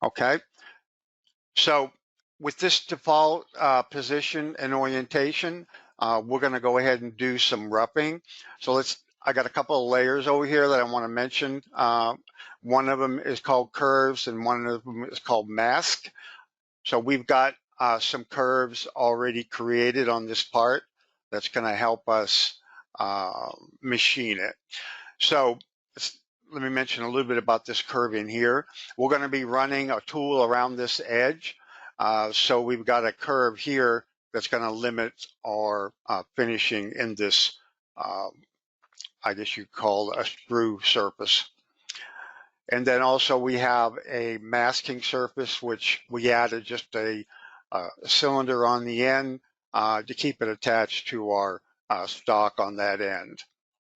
Okay, so with this default position and orientation, we're going to go ahead and do some roughing. So I got a couple of layers over here that I want to mention. One of them is called curves and one of them is called mask. So we've got some curves already created on this part that's going to help us machine it. So let me mention a little bit about this curve in here. We're going to be running a tool around this edge. So we've got a curve here that's going to limit our finishing in this, I guess you'd call a screw surface. And then also we have a masking surface, which we added just a cylinder on the end to keep it attached to our stock on that end.